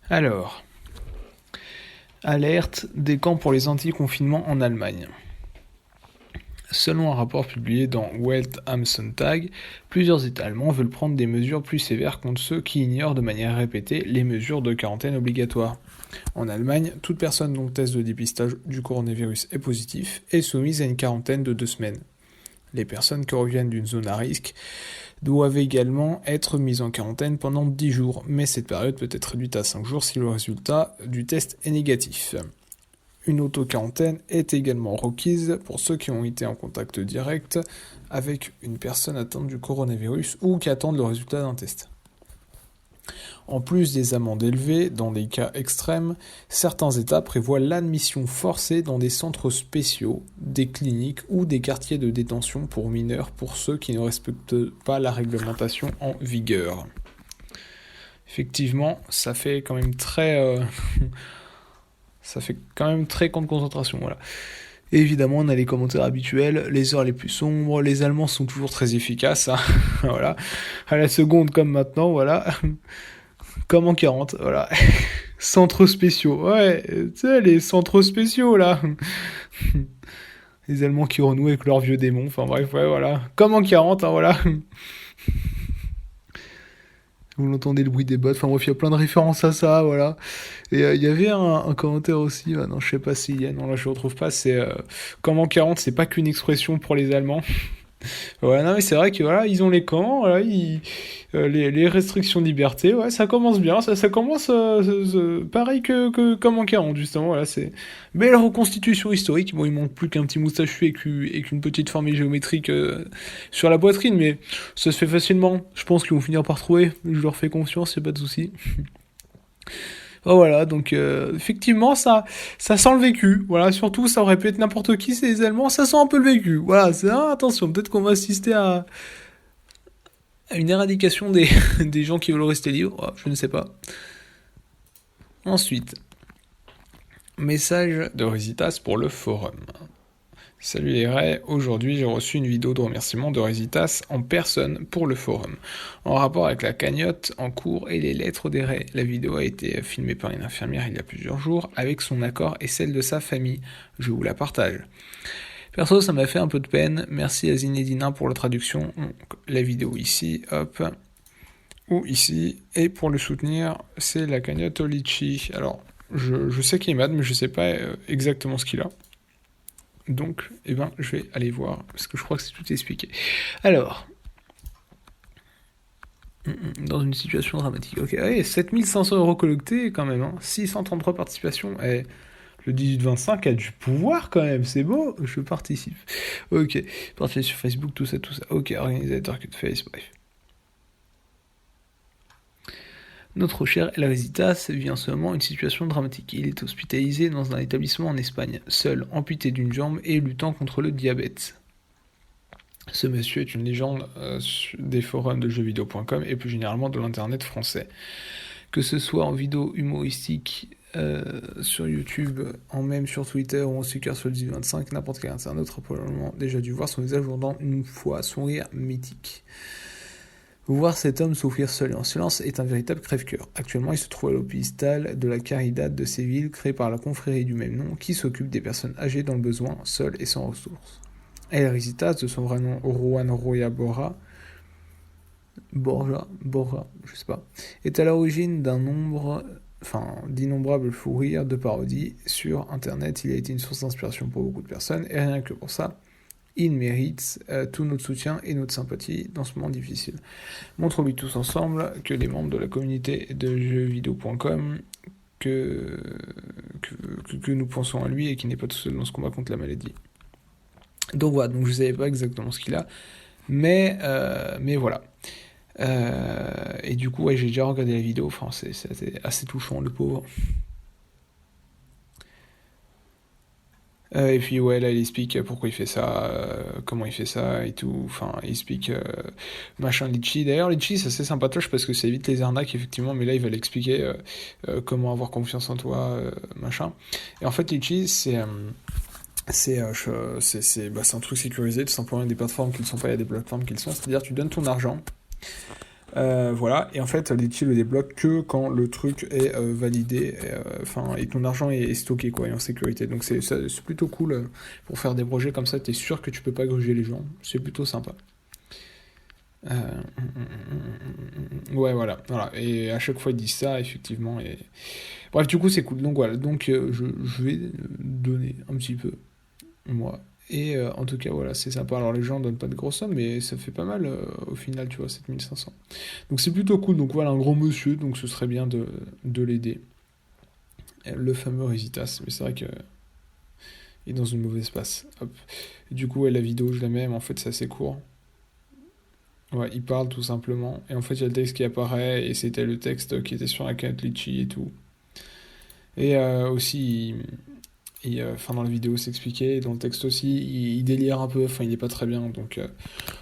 Alors, alerte des camps pour les anti-confinements en Allemagne. Selon un rapport publié dans Welt am Sonntag, plusieurs États allemands veulent prendre des mesures plus sévères contre ceux qui ignorent de manière répétée les mesures de quarantaine obligatoires. En Allemagne, toute personne dont le test de dépistage du coronavirus est positif est soumise à une quarantaine de 2 semaines. Les personnes qui reviennent d'une zone à risque doivent également être mises en quarantaine pendant 10 jours, mais cette période peut être réduite à 5 jours si le résultat du test est négatif. Une auto-quarantaine est également requise pour ceux qui ont été en contact direct avec une personne atteinte du coronavirus ou qui attendent le résultat d'un test. En plus des amendes élevées, dans des cas extrêmes, certains États prévoient l'admission forcée dans des centres spéciaux, des cliniques ou des quartiers de détention pour mineurs pour ceux qui ne respectent pas la réglementation en vigueur. Effectivement, ça fait quand même très... ça fait quand même très camp de concentration, voilà. Et évidemment, on a les commentaires habituels, les heures les plus sombres, les Allemands sont toujours très efficaces, hein, voilà. À la seconde comme maintenant, voilà. Comme en 40, voilà. Centres spéciaux, ouais, tu sais, les centres spéciaux, là. Les Allemands qui renouent avec leurs vieux démons, enfin bref, ouais, voilà. Comme en 40, hein, voilà. Vous l'entendez, le bruit des bottes, enfin bref, il y a plein de références à ça, voilà. Et il y avait un commentaire aussi, non, je sais pas s'il y a, non, là je le retrouve pas, c'est comme en 40, c'est pas qu'une expression pour les Allemands. Ouais, non, mais c'est vrai que voilà, ils ont les camps, voilà, les restrictions de liberté, ouais, ça commence bien, ça commence pareil que comme en 40, justement, voilà, c'est belle reconstitution historique. Bon, il manque plus qu'un petit moustachu et qu'une petite formule géométrique sur la poitrine, mais ça se fait facilement. Je pense qu'ils vont finir par trouver, je leur fais confiance, y a pas de souci. Oh, voilà, donc effectivement, ça sent le vécu. Voilà, surtout, ça aurait pu être n'importe qui, c'est les Allemands, ça sent un peu le vécu. Voilà, attention, peut-être qu'on va assister à une éradication des, des gens qui veulent rester libres, je ne sais pas. Ensuite, message de Résitas pour le forum. Salut les Ray, aujourd'hui j'ai reçu une vidéo de remerciement de Résitas en personne pour le forum, en rapport avec la cagnotte en cours et les lettres des Ray. La vidéo a été filmée par une infirmière il y a plusieurs jours, avec son accord et celle de sa famille. Je vous la partage. Perso, ça m'a fait un peu de peine, merci à Zinedina pour la traduction. Donc, la vidéo ici, hop, ou ici, et pour le soutenir, c'est la cagnotte Litchi. Alors, je sais qu'il est mad, mais je sais pas exactement ce qu'il a. Donc, eh ben, je vais aller voir, parce que je crois que c'est tout expliqué. Alors, dans une situation dramatique. Ok, allez, 7500 € collectés quand même, hein. 633 participations. Eh, le 18-25 a du pouvoir quand même, c'est beau, je participe. Ok, participer sur Facebook, tout ça. Ok, organisateur que de face, bref. Notre cher El Résitas vit en ce moment une situation dramatique. Il est hospitalisé dans un établissement en Espagne, seul, amputé d'une jambe et luttant contre le diabète. Ce monsieur est une légende des forums de jeuxvideo.com et plus généralement de l'internet français. Que ce soit en vidéo humoristique sur YouTube, en même sur Twitter ou en sticker sur le 1025, n'importe quel internaute a probablement déjà dû voir son visage pendant une fois, son rire mythique. Voir cet homme souffrir seul et en silence est un véritable crève-cœur. Actuellement, il se trouve à l'hôpital de la Caridad de Séville, créé par la confrérie du même nom, qui s'occupe des personnes âgées dans le besoin, seules et sans ressources. El Résitas, de son vrai nom Juan Roya Borja, je sais pas, est à l'origine d'innombrables fous rires de parodies sur Internet. Il a été une source d'inspiration pour beaucoup de personnes, et rien que pour ça, il mérite tout notre soutien et notre sympathie dans ce moment difficile. Montrons-lui tous ensemble que les membres de la communauté de jeuxvideo.com que nous pensons à lui et qu'il n'est pas tout seul dans ce combat contre la maladie. Donc voilà, donc je ne savais pas exactement ce qu'il a, mais voilà. Et du coup, ouais, j'ai déjà regardé la vidéo, enfin, c'est assez touchant, le pauvre. Et puis ouais, là il explique pourquoi il fait ça, comment il fait ça et tout, enfin il explique machin Litchi. D'ailleurs Litchi c'est assez sympatoche parce que ça évite les arnaques effectivement, mais là il va l'expliquer comment avoir confiance en toi, machin. Et en fait Litchi c'est un truc sécurisé, tout simplement. Il y a des plateformes qui ne le sont pas, il y a des plateformes qui le sont, c'est-à-dire tu donnes ton argent Voilà, et en fait, Litchi le débloque que quand le truc est validé, et ton argent est stocké, quoi, et en sécurité. Donc c'est plutôt cool pour faire des projets comme ça, t'es sûr que tu peux pas gruger les gens, c'est plutôt sympa. Ouais, voilà. Et à chaque fois, ils disent ça, effectivement. Et... Bref, du coup, c'est cool. Donc voilà, donc je vais donner un petit peu, moi. Et en tout cas, voilà, c'est sympa. Alors les gens donnent pas de grosses sommes, mais ça fait pas mal au final, tu vois, 7500. Donc c'est plutôt cool. Donc voilà, un gros monsieur, donc ce serait bien de l'aider. Le fameux Résitas, mais c'est vrai que il est dans une mauvaise passe. Hop. Et du coup, ouais, la vidéo, je la mets, mais en fait, c'est assez court. Ouais, il parle tout simplement. Et en fait, il y a le texte qui apparaît, et c'était le texte qui était sur la canette Litchi et tout. Et aussi, dans la vidéo, s'expliquait, et dans le texte aussi, il délire un peu, enfin, il est pas très bien.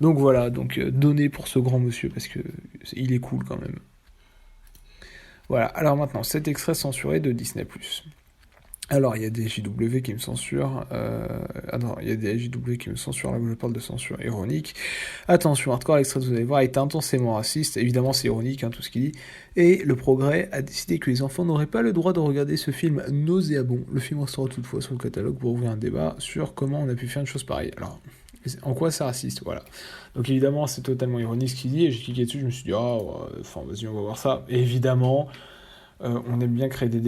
Donc voilà, donner pour ce grand monsieur, parce que il est cool quand même. Voilà, alors maintenant, cet extrait censuré de Disney+. Alors, il y a des JW qui me censurent. Il y a des JW qui me censurent là où je parle de censure ironique. Attention, hardcore, l'extrait que vous allez voir est intensément raciste. Évidemment, c'est ironique, hein, tout ce qu'il dit. Et le Progrès a décidé que les enfants n'auraient pas le droit de regarder ce film nauséabond. Le film restera toutefois sur le catalogue pour ouvrir un débat sur comment on a pu faire une chose pareille. Alors, en quoi c'est raciste, voilà. Donc évidemment, c'est totalement ironique ce qu'il dit. Et j'ai cliqué dessus, je me suis dit, vas-y, on va voir ça. Et évidemment. On aime bien créer des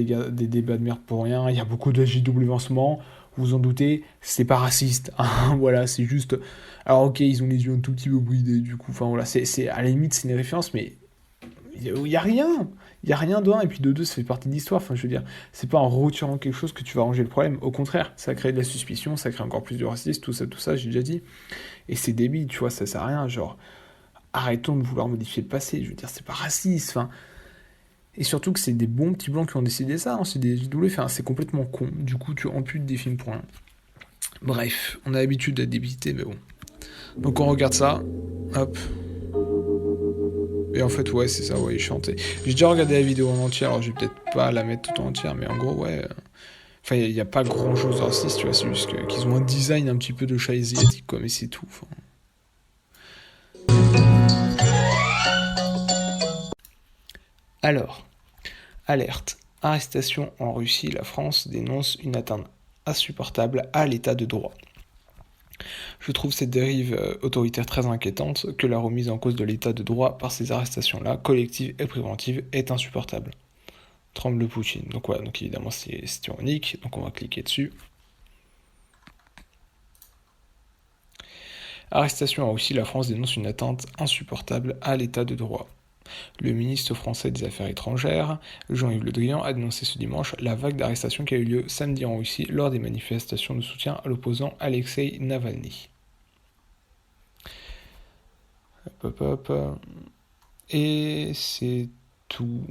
débats de merde pour rien. Il y a beaucoup de JW en ce moment. Vous vous en doutez, c'est pas raciste. Hein, voilà, c'est juste. Alors, ok, ils ont les yeux un tout petit peu bridés, du coup. Enfin, voilà, à la limite, c'est une référence, mais y a rien. Il y a rien de un, et puis de deux, ça fait partie de l'histoire. Enfin, je veux dire, c'est pas en retirant quelque chose que tu vas arranger le problème. Au contraire, ça crée de la suspicion, ça crée encore plus de racisme, tout ça, j'ai déjà dit. Et c'est débile, tu vois, ça sert à rien. Genre, arrêtons de vouloir modifier le passé. Je veux dire, c'est pas raciste. Enfin. Et surtout que c'est des bons petits blancs qui ont décidé ça, hein, c'est des JW, enfin, c'est complètement con. Du coup, tu amputes des films pour rien. Bref, on a l'habitude d'être débité, mais bon. Donc on regarde ça, hop. Et en fait, ouais, c'est ça, ouais, il chantait. J'ai déjà regardé la vidéo en entière, alors je vais peut-être pas la mettre tout en entière, mais en gros, ouais. Enfin, il n'y a pas grand chose de raciste, tu vois, c'est juste qu'ils ont un design un petit peu de chat asiatique, quoi, mais c'est tout. Enfin. Alors, alerte. Arrestation en Russie, la France dénonce une atteinte insupportable à l'état de droit. Je trouve cette dérive autoritaire très inquiétante, que la remise en cause de l'état de droit par ces arrestations-là, collectives et préventives, est insupportable. Tremble Poutine. Donc voilà, donc évidemment c'est ironique, donc on va cliquer dessus. Arrestation en Russie, la France dénonce une atteinte insupportable à l'état de droit. Le ministre français des Affaires étrangères, Jean-Yves Le Drian, a dénoncé ce dimanche la vague d'arrestations qui a eu lieu samedi en Russie lors des manifestations de soutien à l'opposant Alexei Navalny. Et c'est tout.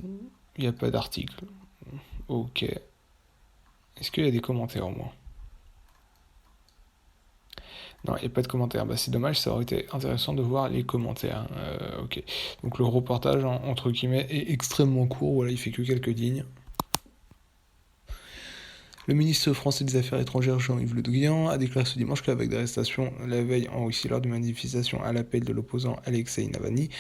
Il n'y a pas d'article. Ok. Est-ce qu'il y a des commentaires au moins? Non, il n'y a pas de commentaires. Bah, c'est dommage, ça aurait été intéressant de voir les commentaires. Ok. Donc le reportage, entre guillemets, est extrêmement court. Voilà, il fait que quelques lignes. Le ministre français des Affaires étrangères, Jean-Yves Le Drian, a déclaré ce dimanche que la vague d'arrestation la veille en Russie lors d'une manifestation à l'appel de l'opposant Alexei Navalny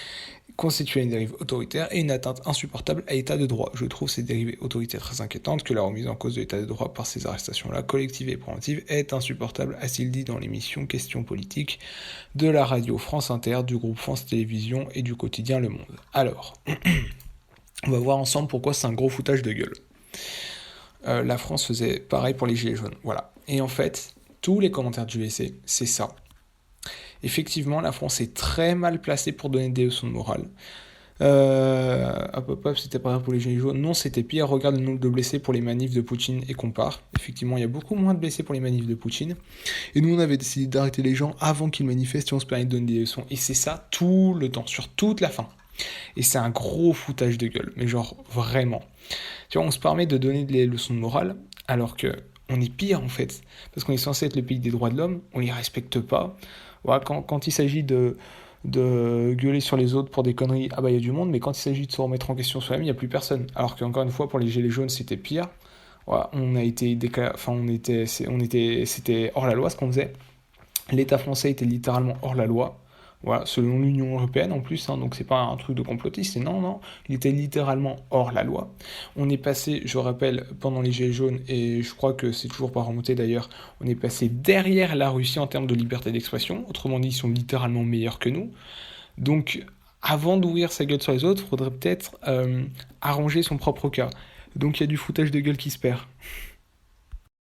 constituait une dérive autoritaire et une atteinte insupportable à l'état de droit. Je trouve ces dérivées autoritaires très inquiétantes, que la remise en cause de l'état de droit par ces arrestations-là, collectives et préventives, est insupportable, a-t-il dit dans l'émission Questions politiques de la radio France Inter, du groupe France Télévisions et du quotidien Le Monde. Alors, on va voir ensemble pourquoi c'est un gros foutage de gueule. La France faisait pareil pour les Gilets jaunes, voilà. Et en fait, tous les commentaires du GSC, c'est ça. Effectivement, la France est très mal placée pour donner des leçons de morale. C'était pareil pour les Gilets jaunes. Non, c'était pire. Regarde le nombre de blessés pour les manifs de Poutine et compare. Effectivement, il y a beaucoup moins de blessés pour les manifs de Poutine. Et nous, on avait décidé d'arrêter les gens avant qu'ils manifestent et on se permet de donner des leçons. Et c'est ça tout le temps, sur toute la fin. Et c'est un gros foutage de gueule. Mais genre, vraiment. Tu vois, on se permet de donner des leçons de morale, alors que on est pire en fait, parce qu'on est censé être le pays des droits de l'homme, on les respecte pas. Voilà, quand il s'agit de gueuler sur les autres pour des conneries, ah bah il y a du monde, mais quand il s'agit de se remettre en question soi-même, il n'y a plus personne. Alors qu'encore une fois, pour les gilets jaunes, c'était pire. Voilà, on a été c'était hors la loi ce qu'on faisait. L'État français était littéralement hors la loi. Voilà, selon l'Union européenne en plus, donc c'est pas un truc de complotiste, c'est non, non, il était littéralement hors la loi. On est passé, je rappelle, pendant les Gilets jaunes, et je crois que c'est toujours pas remonté d'ailleurs, on est passé derrière la Russie en termes de liberté d'expression, autrement dit, ils sont littéralement meilleurs que nous. Donc, avant d'ouvrir sa gueule sur les autres, faudrait peut-être arranger son propre cas. Donc il y a du foutage de gueule qui se perd.